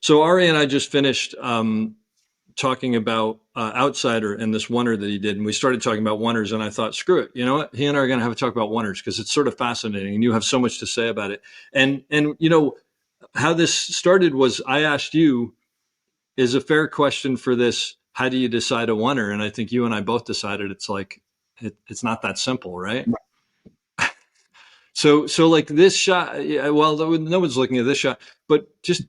So Ari and I just finished talking about Outsider and this Oner that he did, and we started talking about Oners, and I thought, screw it, you know what? He and I are going to have a talk about Oners because it's sort of fascinating, and you have so much to say about it. And you know how this started was I asked you, is a fair question for this. How do you decide a Oner? And I think you and I both decided it's like it's not that simple, right? So like this shot, yeah, well, no one's looking at this shot, but just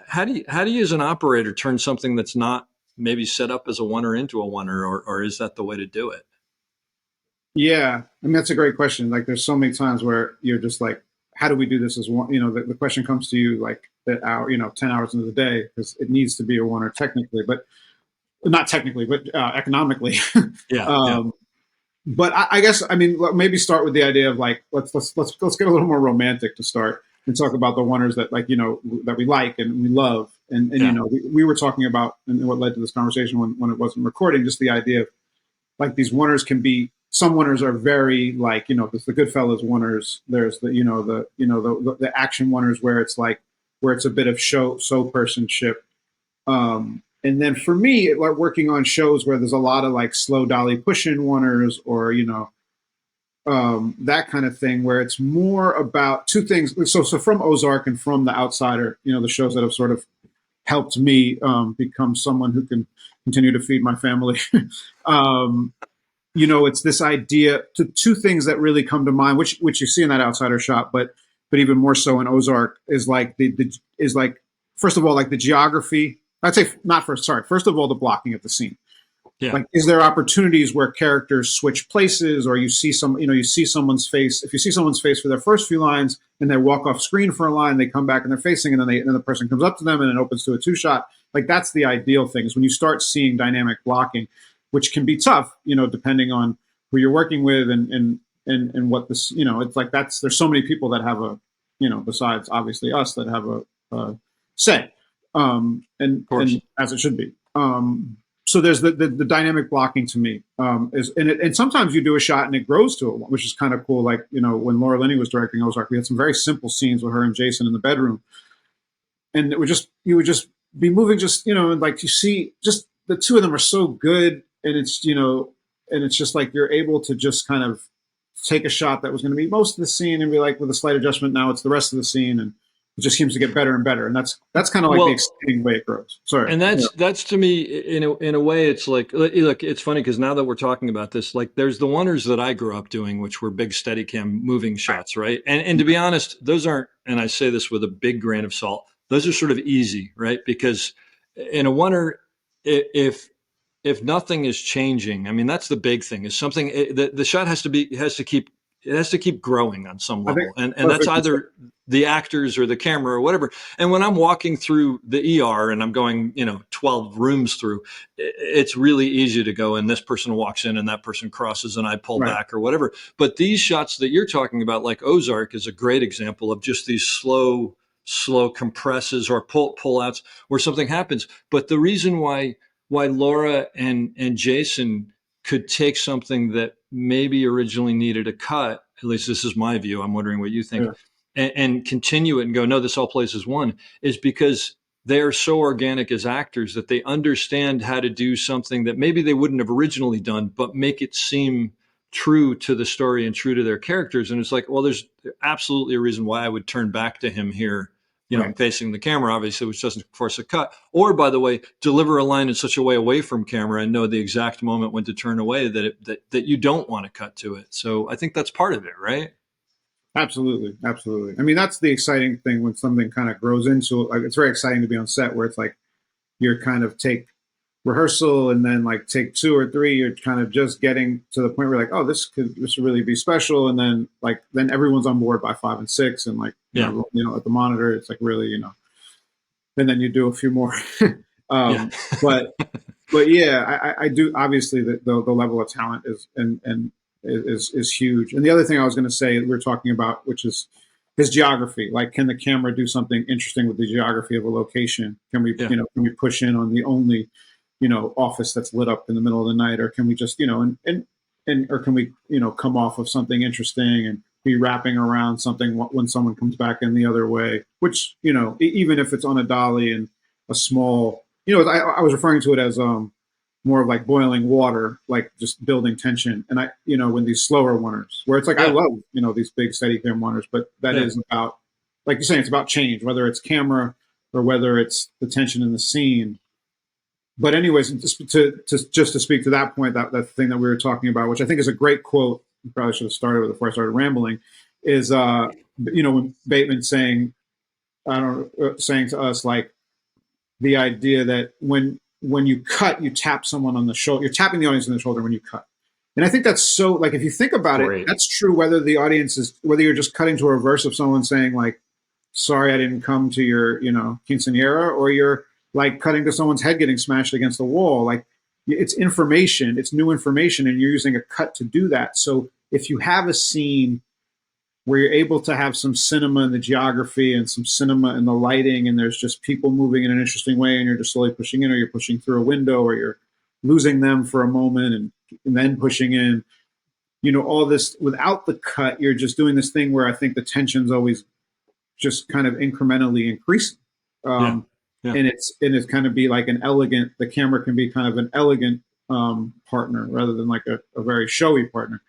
how do you as an operator turn something that's not maybe set up as a Oner into a Oner, or is that the way to do it? Yeah, I mean that's a great question. Like, there's so many times where you're just like, how do we do this as one? The question comes to you like that hour, 10 hours into the day, because it needs to be a Oner technically, but not technically, but economically. Yeah, yeah, um, but I guess I mean maybe start with the idea of like let's get a little more romantic to start and talk about the Oners that that we like and we love and yeah, we were talking about and what led to this conversation when it wasn't recording, just the idea of like these Oners can be, some Oners are very like there's the Goodfellas Oners, there's the action Oners where it's like where it's a bit of show personship. And then for me, like working on shows where there's a lot of like slow dolly push-in Oners or that kind of thing, where it's more about two things. So from Ozark and from The Outsider, the shows that have sort of helped me become someone who can continue to feed my family. um, it's this idea to two things that really come to mind, which you see in that Outsider shot, but even more so in Ozark is like is like first of all like the geography. I'd say not first. Sorry, first of all the blocking of the scene. yeah. Like, is there opportunities where characters switch places, or you see you see someone's face. If you see someone's face for their first few lines, and they walk off screen for a line, they come back and they're facing, and then the person comes up to them, and it opens to a two shot. Like, that's the ideal thing, is when you start seeing dynamic blocking, which can be tough, depending on who you're working with and what this, it's like there's so many people that have a, besides obviously us that have a say, Of course. and as it should be. So there's the dynamic blocking to me and sometimes you do a shot and it grows to it, which is kind of cool. Like, when Laura Linney was directing Ozark, we had some very simple scenes with her and Jason in the bedroom, and you would just be moving, just and like you see just the two of them are so good, and it's just like you're able to just kind of take a shot that was going to be most of the scene and be like, with a slight adjustment, now it's the rest of the scene, and it just seems to get better and better, and that's kind of like the Well, exciting way it grows. Sorry. and Yeah. that's to me in a way it's like, look, it's funny because now that we're talking about this, like there's the Oners that I grew up doing, which were big Steadicam moving shots, right? And to be honest, those aren't, and I say this with a big grain of salt, those are sort of easy, right? Because in a Oner, if nothing is changing, I mean that's the big thing, is something, the shot has to keep growing on some I think level, and that's perfect. either the actors or the camera or whatever. And when I'm walking through the ER and I'm going 12 rooms through, it's really easy to go, and this person walks in and that person crosses and I pull Right. back or whatever. But these shots that you're talking about, like Ozark, is a great example of just these slow compresses or pull outs where something happens. But the reason why Laura and Jason could take something that maybe originally needed a cut, at least this is my view, I'm wondering what you think, Yeah. and continue it and go, no, this all plays as one, is because they are so organic as actors that they understand how to do something that maybe they wouldn't have originally done, but make it seem true to the story and true to their characters. And it's like, well, there's absolutely a reason why I would turn back to him here, Right. facing the camera, obviously, which doesn't force a cut. Or, by the way, deliver a line in such a way away from camera and know the exact moment when to turn away that you don't want to cut to it. So I think that's part of it, right? Absolutely, absolutely. I mean, that's the exciting thing when something kind of grows into, like, it's very exciting to be on set where it's like you're kind of take rehearsal and then like take two or three, you're kind of just getting to the point where like, oh, this would really be special, and then everyone's on board by five and six, and like Yeah. at the monitor, it's like really and then you do a few more. Yeah. um, but yeah, I do obviously the level of talent and is huge. And the other thing I was going to say we are talking about, which is geography. Like, can the camera do something interesting with the geography of a location? Can we Yeah. can we push in on the only office that's lit up in the middle of the night, or can we just and or can we come off of something interesting and be wrapping around something when someone comes back in the other way, which even if it's on a dolly and a small, I was referring to it as more of like boiling water, like just building tension. And when these slower oneers, where it's like I Yeah, love these big Steadicam oneers, but that yeah, is about, like you're saying, it's about change, whether it's camera or whether it's the tension in the scene. But anyways, just to speak to that point, that thing that we were talking about, which I think is a great quote, you probably should have started with before I started rambling, is when Bateman saying, I don't know, saying to us like the idea that when you cut, you tap someone on the shoulder, you're tapping the audience on the shoulder when you cut. And I think that's so, like, if you think about it, great. that's true whether the audience is, whether you're just cutting to a reverse of someone saying like, sorry, I didn't come to your, quinceanera, or you're like cutting to someone's head getting smashed against the wall. Like, it's information, it's new information, and you're using a cut to do that. So if you have a scene where you're able to have some cinema in the geography and some cinema in the lighting, and there's just people moving in an interesting way, and you're just slowly pushing in, or you're pushing through a window, or you're losing them for a moment and then pushing in, all this without the cut, you're just doing this thing where I think the tension's always just kind of incrementally increasing. Yeah, Um, yeah. and it's kind of be like the camera can be kind of an elegant partner rather than like a very showy partner,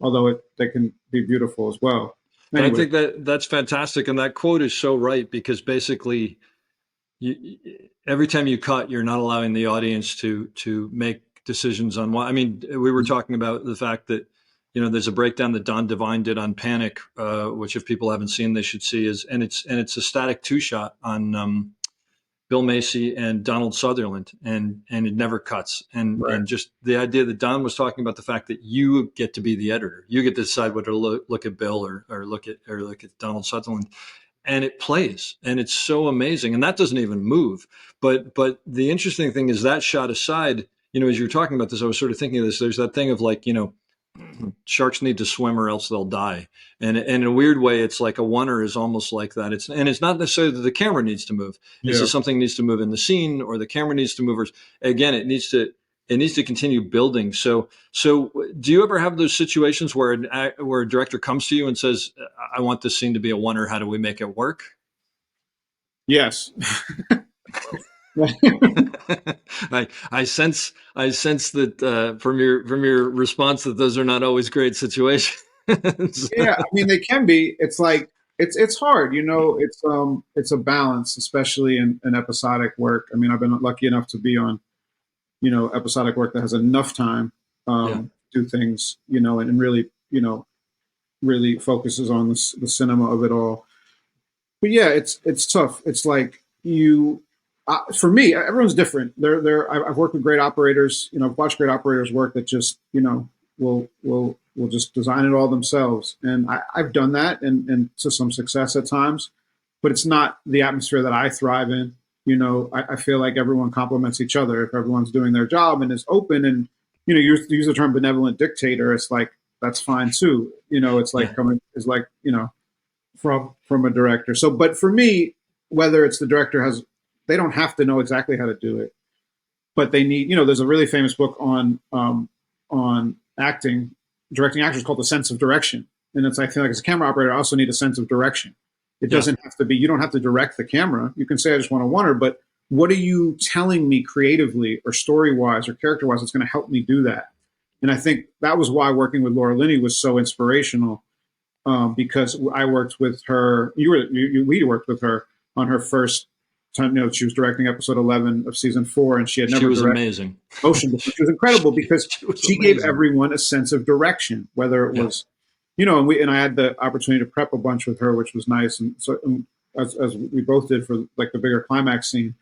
although they can be beautiful as well. But I Anyway, think that's fantastic, and that quote is so right because basically, you, every time you cut, you're not allowing the audience to make decisions on what. I mean, we were talking about the fact that there's a breakdown that Don Devine did on Panic, which if people haven't seen, they should see. It's a static two shot on Bill Macy and Donald Sutherland, and it never cuts. right. And just the idea that Don was talking about the fact that you get to be the editor, you get to decide whether to look at Bill or look at Donald Sutherland, and it plays, and it's so amazing, and that doesn't even move. But the interesting thing is that shot aside, as you were talking about this, I was sort of thinking of this. There's that thing of like sharks need to swim or else they'll die. And in a weird way, it's like a oneer is almost like that. It's not necessarily that the camera needs to move. It's Yeah. that something needs to move in the scene, or the camera needs to move. Or again, it needs to continue building. So do you ever have those situations where a director comes to you and says, "I want this scene to be a oneer. How do we make it work?" Yes. I sense that from your response that those are not always great situations. Yeah, I mean they can be. It's like it's hard, it's a balance, especially in episodic work. I mean, I've been lucky enough to be on, episodic work that has enough time Yeah, to do things, and really, really focuses on the cinema of it all. But yeah, it's tough. It's like for me, everyone's different. I've worked with great operators. I've watched great operators work that just will just design it all themselves, and I've done that, and to some success at times. But it's not the atmosphere that I thrive in. I feel like everyone complements each other if everyone's doing their job and is open. And you use the term benevolent dictator. It's like that's fine too. It's like yeah, coming is like from a director. So, but for me, whether it's the director they don't have to know exactly how to do it, but they need. There's a really famous book on acting, directing actors called The Sense of Direction, and I feel like as a camera operator, I also need a sense of direction. It yeah, doesn't have to be. You don't have to direct the camera. You can say I just want to wonder, but what are you telling me creatively or story wise or character wise that's going to help me do that? And I think that was why working with Laura Linney was so inspirational, because I worked with her. We worked with her on her first time. She was directing episode 11 of season 4, and she had she never was directed amazing. motion before. She was incredible because She was she gave amazing. everyone a sense of direction, whether it Yeah, was, and I had the opportunity to prep a bunch with her, which was nice, and so as we both did for like the bigger climax scene.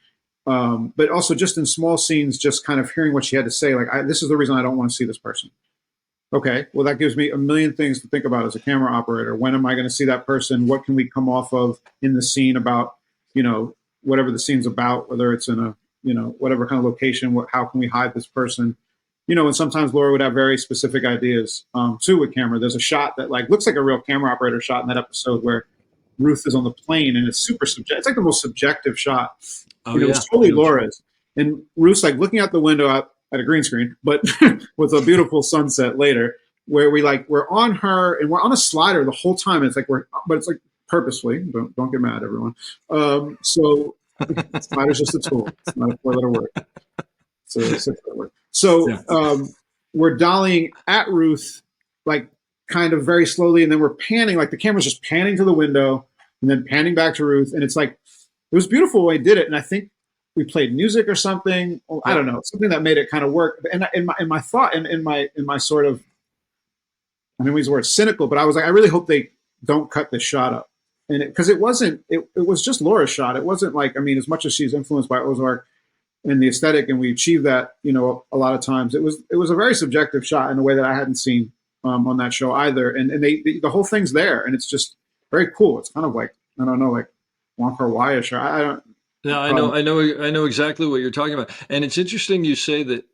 But also just in small scenes, just kind of hearing what she had to say, like this is the reason I don't want to see this person. Okay, well, that gives me a million things to think about as a camera operator. When am I going to see that person? What can we come off of in the scene about, whatever the scene's about, whether it's in a, whatever kind of location, how can we hide this person? And sometimes Laura would have very specific ideas too with camera. There's a shot that like looks like a real camera operator shot in that episode where Ruth is on the plane and it's super subjective. It's like the most subjective shot. oh yeah, It's totally I know what you mean. Laura's. And Ruth's like looking out the window out at a green screen, but with a beautiful sunset later, where we're on her and we're on a slider the whole time. It's like but it's like purposefully. Don't get mad, everyone. So Spider's just a tool. It's not a four-letter word. It's a six-letter word. So Yeah. we're dollying at Ruth, like kind of very slowly, and then we're panning, like the camera's just panning to the window and then panning back to Ruth. And it's like, it was beautiful the way he did it. And I think we played music or something. I don't know, something that made it kind of work. And in my thought, in my sort of, I don't use the word cynical, but I was like, I really hope they don't cut this shot up. And because it was just Laura's shot. It wasn't like, I mean, as much as she's influenced by Ozark and the aesthetic, and we achieved that, a lot of times, it was a very subjective shot in a way that I hadn't seen on that show either. And the whole thing's there, and it's just very cool. It's kind of like, I don't know, like Wong Kar-wai-ish, or I don't. Yeah, I know exactly what you're talking about. And it's interesting you say that.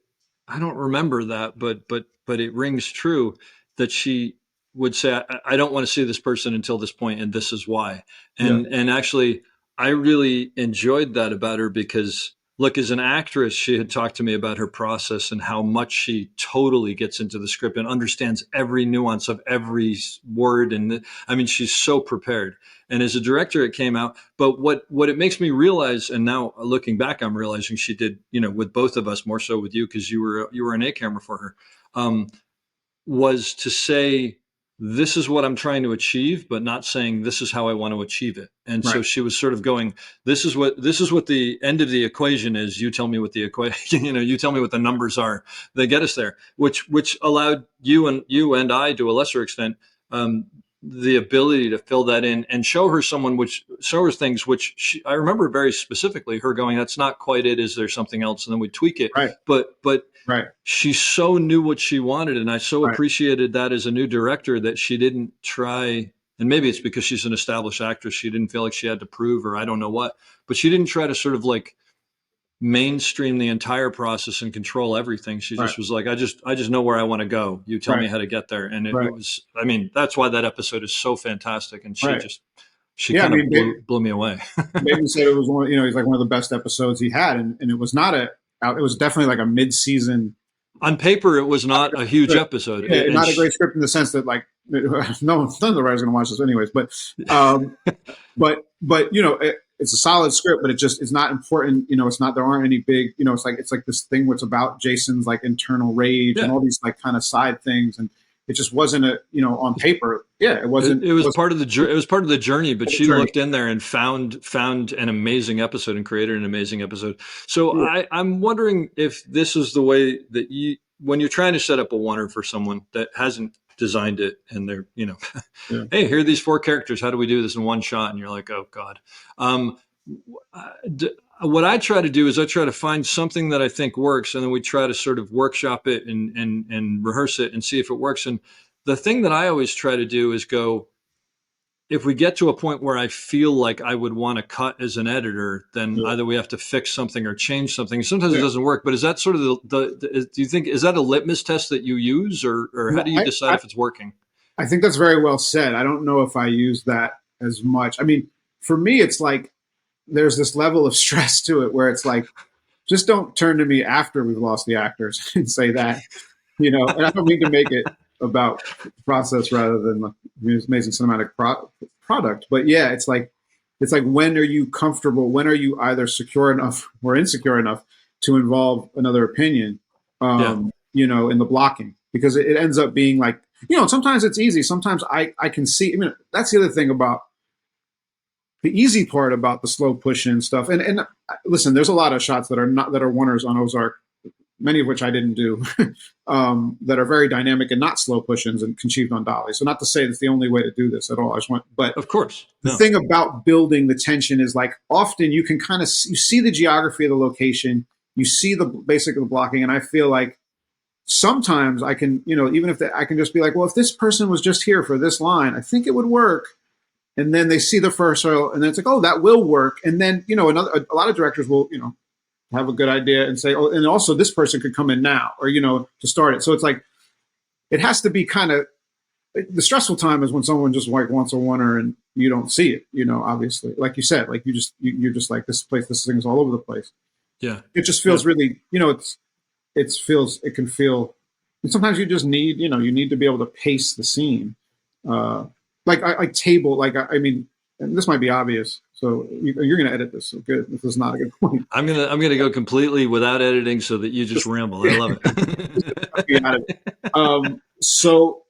I don't remember that, but it rings true that she would say, I don't want to see this person until this point, and this is why. And actually, I really enjoyed that about her because, look, as an actress, she had talked to me about her process and how much she totally gets into the script and understands every nuance of every word. And I mean, she's so prepared. And as a director, it came out. But what it makes me realize, and now looking back, I'm realizing she did, with both of us, more so with you because you were an A camera for her, was to say, this is what I'm trying to achieve, but not saying this is how I want to achieve it. And so she was sort of going, this is what the end of the equation is. You tell me what the equation, you tell me what the numbers are. They get us there, which allowed you and I, to a lesser extent, the ability to fill that in and show her things which I remember very specifically her going, that's not quite it. Is there something else? And then we tweak it. Right. But right. She so knew what she wanted. And I so appreciated that as a new director, that she didn't try, and maybe it's because she's an established actress. She didn't feel like she had to prove, or I don't know what, but she didn't try to sort of like mainstream the entire process and control everything. She just was like, I just know where I want to go. You tell me how to get there. And it was, I mean, that's why that episode is so fantastic. And she kind of blew me away. Maybe said it was one, he's like one of the best episodes he had. And it was not it was definitely like a mid-season. On paper, it was not a huge episode. Yeah, not a great script in the sense that like, none of the writers are going to watch this anyways, but it's a solid script, but it's not important. It's not, there aren't any big, it's like this thing what's about Jason's like internal rage and all these like kind of side things. And it just wasn't on paper. Yeah, it wasn't. It was part of the journey, but she looked in there and found an amazing episode and created an amazing episode. So I'm wondering if this is the way that when you're trying to set up a oner for someone that hasn't designed it, and they're, hey, here are these 4 characters. How do we do this in one shot? And you're like, oh God. What I try to do is I try to find something that I think works, and then we try to sort of workshop it and rehearse it and see if it works. And the thing that I always try to do is go, if we get to a point where I feel like I would want to cut as an editor, then either we have to fix something or change something. Sometimes it doesn't work, but is that sort of do you think, is that a litmus test that you use, or how do you decide if it's working? I think that's very well said. I don't know if I use that as much. I mean, for me, it's like, there's this level of stress to it where it's like, just don't turn to me after we've lost the actors and say that, and I don't mean to make it about the process rather than the amazing cinematic product. But yeah, it's like, when are you comfortable? When are you either secure enough or insecure enough to involve another opinion, in the blocking? Because it ends up being like, sometimes it's easy. Sometimes I can see, that's the other thing about the easy part about the slow push in stuff. And listen, there's a lot of shots that are oners on Ozark, many of which I didn't do, that are very dynamic and not slow push-ins and conceived on dolly. So not to say that's the only way to do this at all. But of course, the thing about building the tension is like, often you can kind of, you see the geography of the location, you see the basic of the blocking. And I feel like sometimes I can, even if I can just be like, well, if this person was just here for this line, I think it would work. And then they see the first row, and then it's like, oh, that will work. And then, a lot of directors will, have a good idea and say, oh, and also this person could come in now, or, to start it. So it's like, it has to be kind of, the stressful time is when someone just like wants a oner and you don't see it, obviously, like you said, like you're just like, this thing is all over the place. Yeah. It just feels really, it can feel, and sometimes you just need, you need to be able to pace the scene. And this might be obvious. So you're going to edit this. So good. This is not a good point. I'm gonna go completely without editing so that you just ramble. I love it. So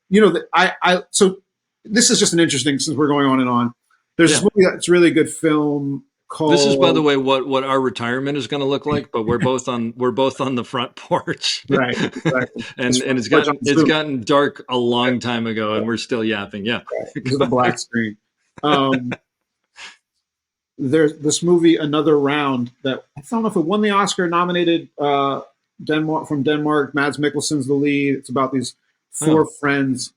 so this is just an interesting, since we're going on and on. There's this Yeah. movie that's really good film This is, by the called way, what our retirement is going to look like. But we're both on the front porch, right, right. It's and it's on gotten it's Zoom. gotten dark a Right, long time ago, right, and we're still yapping. Yeah. right. This is the black screen. Um, there's this movie, Another Round, that I don't know if it won the Oscar. Nominated Denmark, from Denmark. Mads Mikkelsen's the lead. It's about these four Oh, friends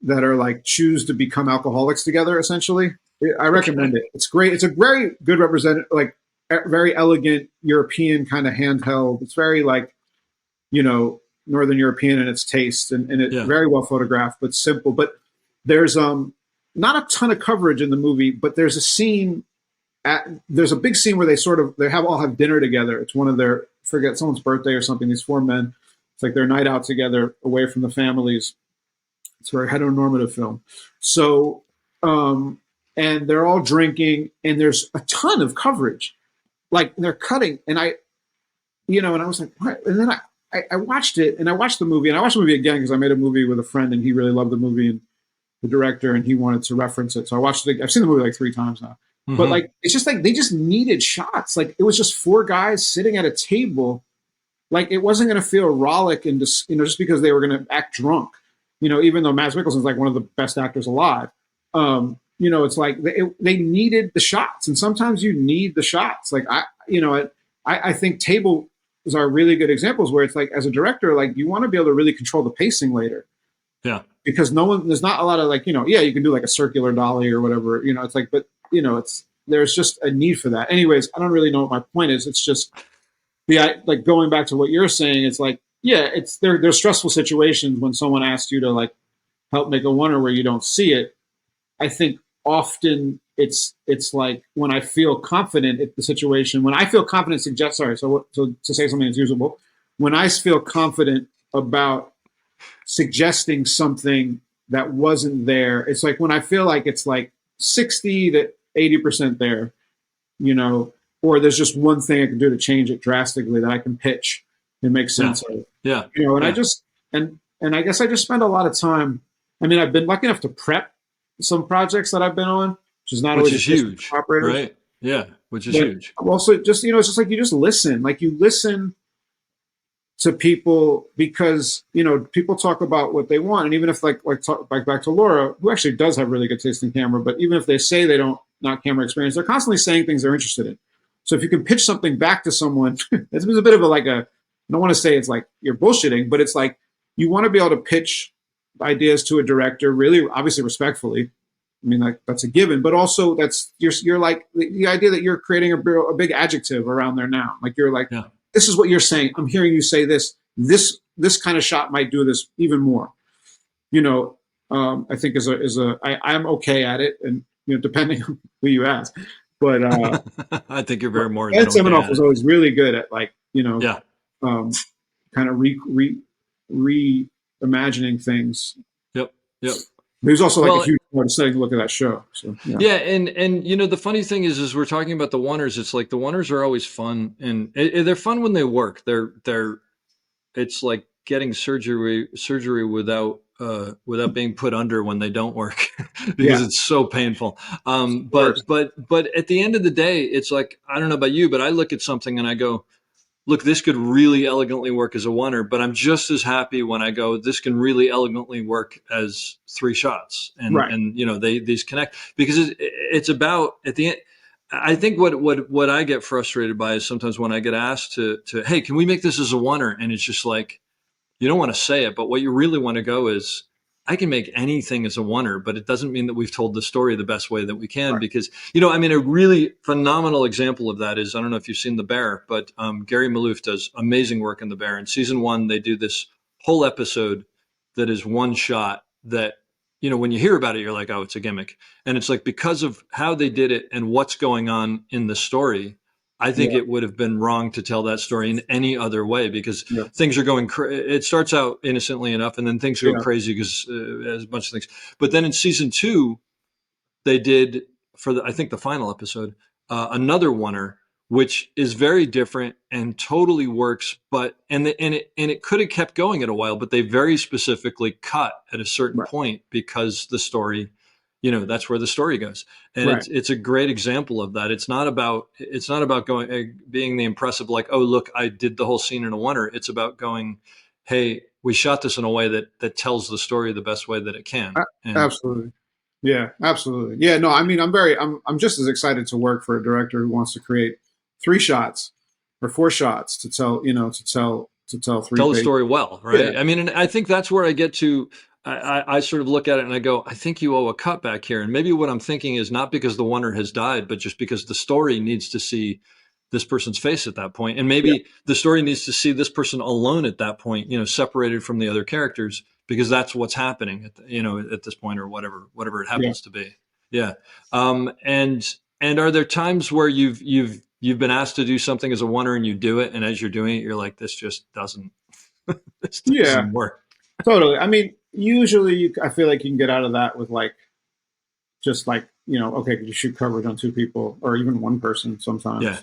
that are like choose to become alcoholics together. Essentially, I recommend okay. it. It's great. It's a very good representative, like very elegant European kind of handheld. It's very like, Northern European in its taste, and it Yeah. very well photographed, but simple. But there's not a ton of coverage in the movie, but there's a scene there's a big scene where they all have dinner together. It's one of their, forget, someone's birthday or something. These four men, it's like their night out together away from the families. It's a very heteronormative film. So, and they're all drinking, and there's a ton of coverage. Like they're cutting, and and I was like, what? And then I watched it, and I watched the movie, and I watched the movie again because I made a movie with a friend, and he really loved the movie and the director, and he wanted to reference it. So I watched it. I've seen the movie like 3 times now. But Hmm. like, it's just like they just needed shots. Like it was just four guys sitting at a table. Like it wasn't going to feel rollick and just because they were going to act drunk. Even though Mads Mikkelsen's like one of the best actors alive. It's like they needed the shots, and sometimes you need the shots. Like I think tables are really good examples where it's like, as a director, like you want to be able to really control the pacing later, Yeah. because there's not a lot of like, you can do like a circular dolly or whatever, it's like, but there's just a need for that. Anyways, I don't really know what my point is. It's just like going back to what you're saying. It's like, yeah, there's stressful situations when someone asks you to like help make a wonder where you don't see it. I think often it's like when I feel confident at the situation, when I feel confident, so to say something that's usable, when I feel confident about suggesting something that wasn't there, it's like when I feel like it's like 60 to 80% there, or there's just one thing I can do to change it drastically that I can pitch and make Yeah. sense of. Yeah. And I Yeah. just and I guess I just spend a lot of time. I mean, I've been lucky enough to prep some projects that I've been on, which is not Which always the is case with huge, operators. right? Yeah. Which is But huge. also, just it's just like you just listen, like you listen to people, because people talk about what they want, and even if talk back to Laura, who actually does have really good taste in camera, but even if they say they don't, not camera experience, they're constantly saying things they're interested in. So if you can pitch something back to someone, it's a bit of I don't want to say it's like you're bullshitting, but it's like you want to be able to pitch ideas to a director really, obviously, respectfully. I mean, like that's a given, but also you're like the idea that you're creating a big adjective around there now. Like you're like, Yeah. this is what you're saying. I'm hearing you say this. This kind of shot might do this even more. I think I'm okay at it, and depending on who you ask. But I think you're very more than Ed okay Seminoff at was it. always really good at Yeah. um, kind of reimagining things. Yep. Yep. But he was also like a Well, huge part of studying to look at that show. So yeah, yeah, and the funny thing is we're talking about the Oners. It's like the Oners are always fun, and they're fun when they work. They're it's like getting surgery without being put under when they don't work because yeah, it's so painful. of course. But at the end of the day, it's like, I don't know about you, but I look at something and I go, look, this could really elegantly work as a oneer, but I'm just as happy when I go, this can really elegantly work as three shots, and Right. these connect, because it's about, at the end. I think what I get frustrated by is sometimes when I get asked to hey, can we make this as a oneer, and it's just like, you don't want to say it, but what you really want to go is, I can make anything as a oneer, but it doesn't mean that we've told the story the best way that we can. Right. Because, I mean, a really phenomenal example of that is, I don't know if you've seen The Bear, but Gary Maloof does amazing work in The Bear. In season 1, they do this whole episode that is one shot that, when you hear about it, you're like, oh, it's a gimmick. And it's like, because of how they did it and what's going on in the story, I think Yeah. it would have been wrong to tell that story in any other way, because Yeah. things are going. It starts out innocently enough, and then things go Yeah. crazy because there's a bunch of things. But then in season 2, they did I think the final episode, another oneer, which is very different and totally works, but and it could have kept going at a while, but they very specifically cut at a certain Right. point because the story, that's where the story goes, and Right. it's a great example of that. It's not about going being the impressive, like, oh look, I did the whole scene in a oneer. It's about going, hey, we shot this in a way that tells the story the best way that it can, and Absolutely. Yeah, absolutely. Yeah, no, I mean, I'm just as excited to work for a director who wants to create 3 shots or 4 shots to tell, to tell three tell the pages. story well, Yeah, right? I mean, and I think that's where I get to. I sort of look at it and I go, I think you owe a cut back here. And maybe what I'm thinking is not because the oneer has died, but just because the story needs to see this person's face at that point. And yeah, maybe the story needs to see this person alone at that point, separated from the other characters, because that's what's happening at this point, or whatever it yeah. happens to be. Yeah. And are there times where you've been asked to do something as a oneer and you do it, and as you're doing it, you're like, this just doesn't this Yeah, doesn't work. totally. I mean, usually I feel like you can get out of that with like, just like, okay, could you shoot coverage on 2 people or even one person Yeah. sometimes? Yeah.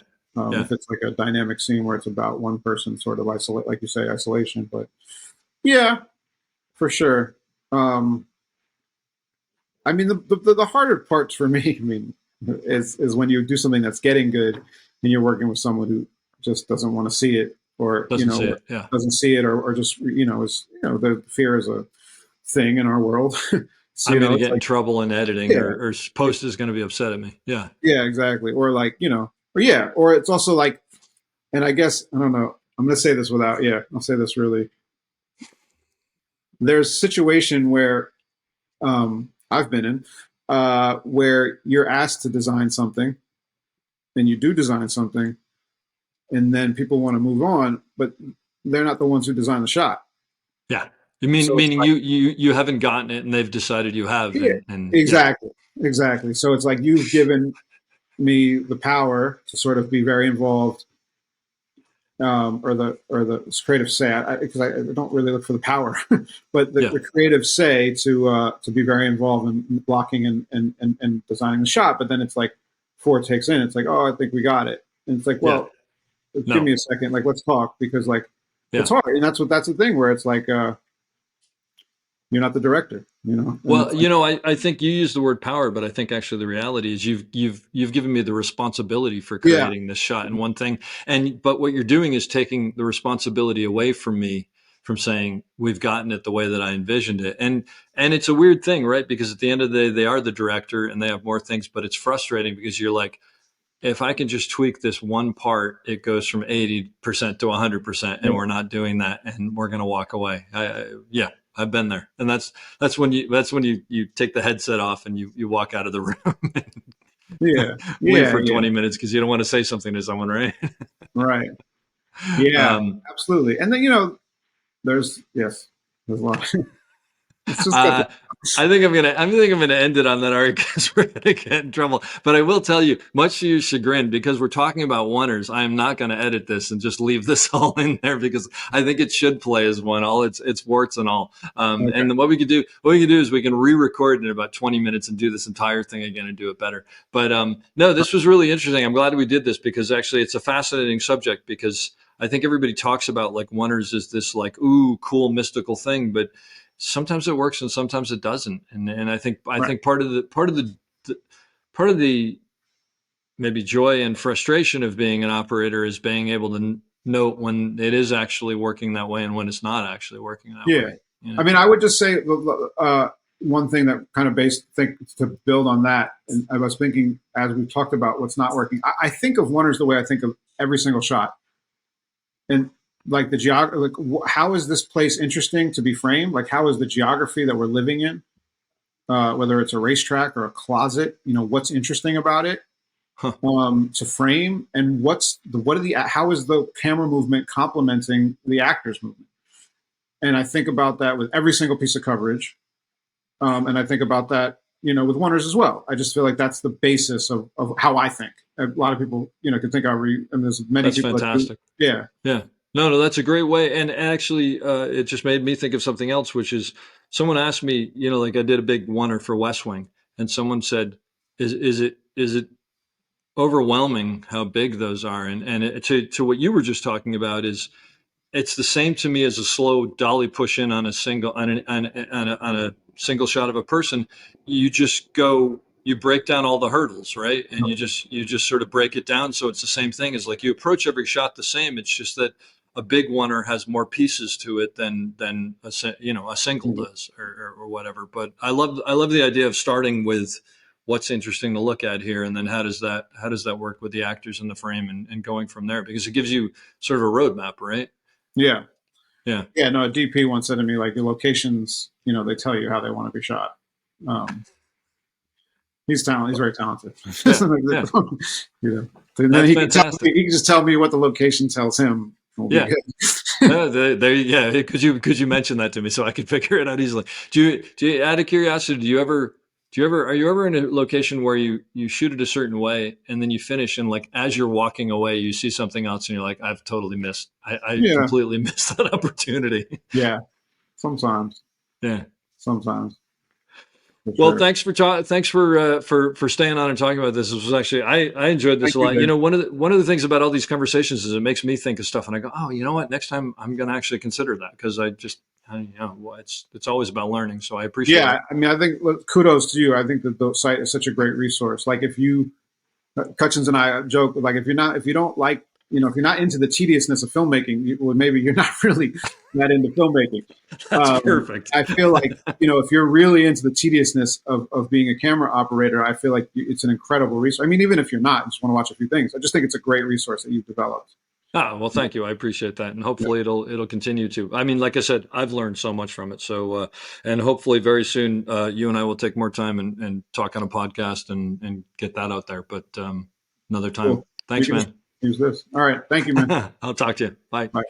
If it's like a dynamic scene where it's about one person sort of isolate, like you say, isolation. But yeah, for sure. Um, I mean, the harder parts for me, I mean, is when you do something that's getting good and you're working with someone who just doesn't want to see it, or Doesn't see it. Yeah. doesn't see it, or just is the fear is a thing in our world. So, I'm going to it's get in like, trouble in editing, yeah, or post is going to be upset at me. Yeah. yeah, exactly. Or like, or yeah, or it's also like, and I guess I don't know. I'm going to say this without, yeah, I'll say this really. There's a situation where I've been in, where you're asked to design something, and you do design something, and then people want to move on, but they're not the ones who design the shot. Yeah. So it's Meaning like, you haven't gotten it and they've decided you have, yeah, and yeah. exactly, exactly. So it's like you've given me the power to sort of be very involved, or the creative say, because I don't really look for the power, but Yeah. the creative say to be very involved in blocking and designing the shot. But then it's like 4 takes in, it's like, oh, I think we got it, and it's like, Yeah. well, give No. me a second, like let's talk, because like Yeah. it's hard, and that's the thing where it's like you're not the director, and Well, it's like, I think you use the word power, but I think actually the reality is you've given me the responsibility for yeah, creating this shot and one thing, but what you're doing is taking the responsibility away from me, from saying we've gotten it the way that I envisioned it, and it's a weird thing, right? Because at the end of the day, they are the director and they have more things, but it's frustrating because you're like, if I can just tweak this one part, it goes from 80% to 100%, and yeah, we're not doing that, and we're going to walk away. Yeah, I've been there, and that's when you take the headset off and you walk out of the room, yeah, leave yeah, for yeah, 20 minutes because you don't want to say something to someone, right? right, yeah, um, absolutely. And then there's a lot. It's just got Uh, the I think I'm gonna end it on that, Ari, because we're gonna get in trouble. But I will tell you, much to your chagrin, because we're talking about oneers, I am not gonna edit this and just leave this all in there, because I think it should play as one, all its warts and all. okay. And what we can do is we can re-record in about 20 minutes and do this entire thing again and do it better. But no, this was really interesting. I'm glad we did this, because actually it's a fascinating subject, because I think everybody talks about like oneers as this like, ooh, cool mystical thing, but sometimes it works and sometimes it doesn't, and I Right. think part of the maybe joy and frustration of being an operator is being able to note when it is actually working that way and when it's not actually working that Yeah. way. I mean, I would just say one thing that kind of think to build on that, and I was thinking as we talked about what's not working. I think of oneers the way I think of every single shot, and like the how is this place interesting to be framed? Like, how is the geography that we're living in, whether it's a racetrack or a closet, what's interesting about it, Huh. to frame, and how is the camera movement complementing the actor's movement? And I think about that with every single piece of coverage, and I think about that, with oneers as well. I just feel like that's the basis of how I think. A lot of people, can think and there's many That's people that do. fantastic. Yeah, Yeah. No, that's a great way. And actually, it just made me think of something else, which is someone asked me, like I did a big oneer for West Wing, and someone said, is it overwhelming how big those are? And to what you were just talking about is it's the same to me as a slow dolly push in on a single on a single shot of a person. You just go, you break down all the hurdles, right? And you just sort of break it down. So it's the same thing as like you approach every shot the same. It's just that a big oneer has more pieces to it than a single does, or whatever. But I love the idea of starting with what's interesting to look at here, and then how does that work with the actors in the frame, and going from there, because it gives you sort of a roadmap, right? Yeah. Yeah. Yeah. No, a DP once said to me, like, the locations, they tell you how they want to be shot. Um, he's talented. He's very talented. Yeah. Yeah. And then That's he can tell me, fantastic. he can just tell me what the location tells him will be Yeah. good. Yeah. Because you mentioned that to me, so I could figure it out easily. Do you, out of curiosity, are you ever in a location where you shoot it a certain way and then you finish, and like as you're walking away, you see something else and you're like, I've totally missed. I Yeah. completely missed that opportunity. Yeah. Sometimes. Yeah. Sometimes. For Well, sure. thanks for staying on and talking about this. This was actually, I enjoyed this Thank a you, lot. man. One of the things about all these conversations is it makes me think of stuff, and I go, oh, you know what? Next time I'm going to actually consider that, because well, it's always about learning. So I appreciate Yeah. it. I mean, I think, look, kudos to you. I think that the site is such a great resource. Like, if you, Cutchins and I joke, like, if you don't like, if you're not into the tediousness of filmmaking, well, maybe you're not really that into filmmaking. That's perfect. I feel like, if you're really into the tediousness of being a camera operator, I feel like it's an incredible resource. I mean, even if you're not, just want to watch a few things, I just think it's a great resource that you've developed. Well, thank you. I appreciate that, and Yeah. hopefully it'll continue to. I mean, like I said, I've learned so much from it. So, and hopefully very soon, you and I will take more time and talk on a podcast and get that out there. But another time. Cool. We Thanks, can just man. use this. All right. Thank you, man. I'll talk to you. Bye. Bye.